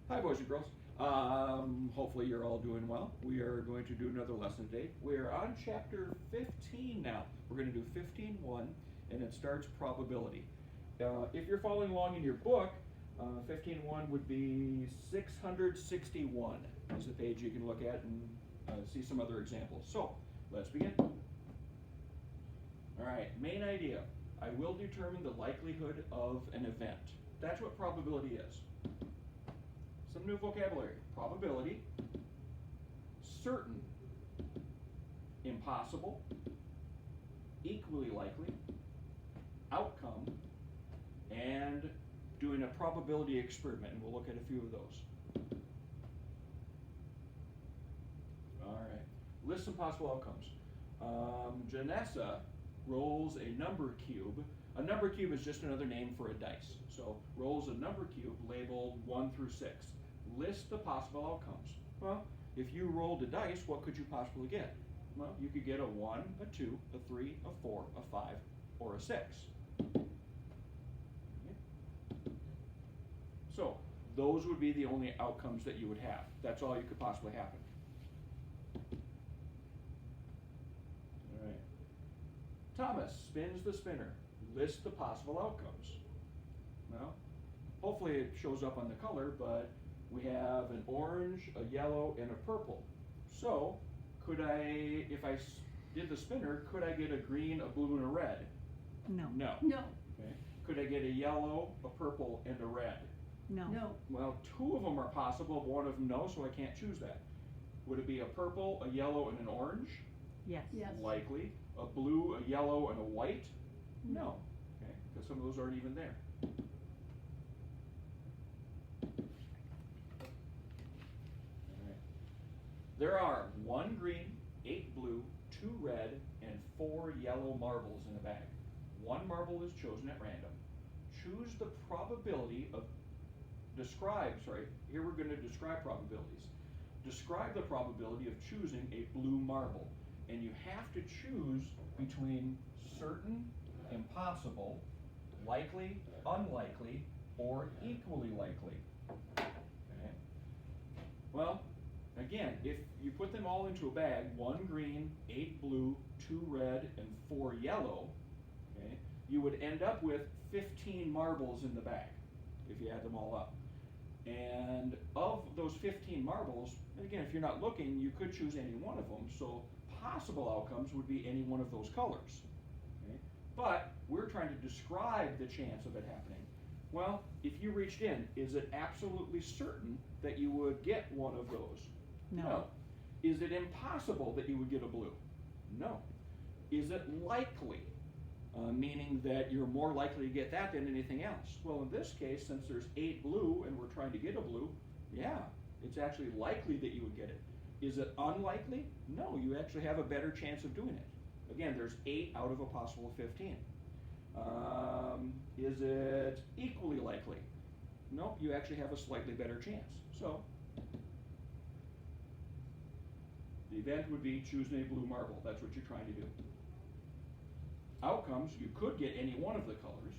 Hi, boys and girls. Hopefully you're all doing well. We are going to do another lesson today. We're on chapter 15 now. We're going to do 15.1, and it starts probability. If you're following along in your book, 15.1 would be 661 is the page you can look at and see some other examples. So, let's begin. All right, main idea. I will determine the likelihood of an event. That's what probability is. Some new vocabulary. Probability, certain, impossible, equally likely, outcome, and doing a probability experiment, and we'll look at a few of those. All right, list some possible outcomes. Janessa rolls a number cube. A number cube is just another name for a dice. So rolls a number cube labeled 1 through 6. List the possible outcomes. Well, if you rolled a dice, what could you possibly get? Well, you could get a 1, a 2, a 3, a 4, a 5, or a 6. Okay. So those would be the only outcomes that you would have. That's all you could possibly happen. All right. Thomas spins the spinner. List the possible outcomes. Well, hopefully it shows up on the color, but we have an orange, a yellow, and a purple. So, could I, if I did the spinner, could I get a green, a blue, and a red? No. No. No. Okay. Could I get a yellow, a purple, and a red? No. No. Well, 2 of them are possible, but 1 of them no, so I can't choose that. Would it be a purple, a yellow, and an orange? Yes. Yes. Likely. A blue, a yellow, and a white? No. Okay, because some of those aren't even there. There are 1 green, 8 blue, 2 red, and 4 yellow marbles in a bag. 1 marble is chosen at random. Choose the probability of, here we're going to describe probabilities. Describe the probability of choosing a blue marble. And you have to choose between certain, impossible, likely, unlikely, or equally likely. Okay. Well, again, if you put them all into a bag, 1 green, 8 blue, 2 red, and 4 yellow, okay, you would end up with 15 marbles in the bag if you add them all up. And of those 15 marbles, again, if you're not looking, you could choose any one of them. So possible outcomes would be any one of those colors. Okay? But we're trying to describe the chance of it happening. Well, if you reached in, is it absolutely certain that you would get one of those? No. Is it impossible that you would get a blue? No. Is it likely? Meaning that you're more likely to get that than anything else. Well, in this case, since there's 8 blue and we're trying to get a blue, yeah, it's actually likely that you would get it. Is it unlikely? No, you actually have a better chance of doing it. Again, there's 8 out of a possible 15. Is it equally likely? No, you actually have a slightly better chance. So, the event would be choosing a blue marble. That's what you're trying to do. Outcomes, you could get any one of the colors,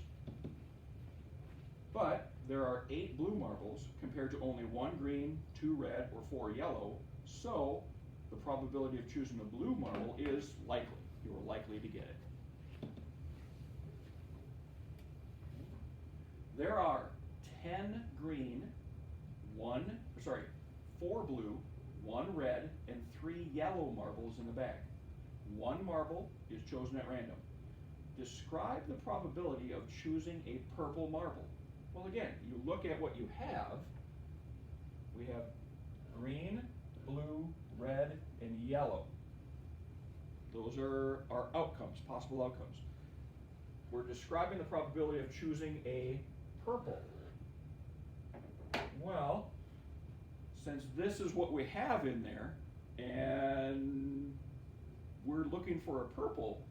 but there are 8 blue marbles compared to only 1 green, 2 red, or 4 yellow, so the probability of choosing a blue marble is likely. You are likely to get it. There are 10 green, 4 blue, 1 red, and 3 yellow marbles in the bag. 1 marble is chosen at random. Describe the probability of choosing a purple marble. Well, again, you look at what you have. We have green, blue, red, and yellow. Those are our outcomes, possible outcomes. We're describing the probability of choosing a purple. Well, since this is what we have in there, and we're looking for a purple,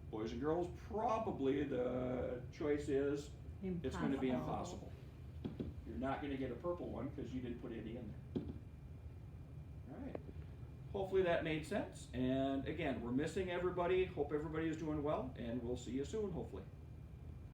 boys and girls, probably the choice is it's going to be impossible. You're not going to get a purple one because you didn't put any in there. All right. Hopefully that made sense. And again, we're missing everybody. Hope everybody is doing well, and we'll see you soon, hopefully.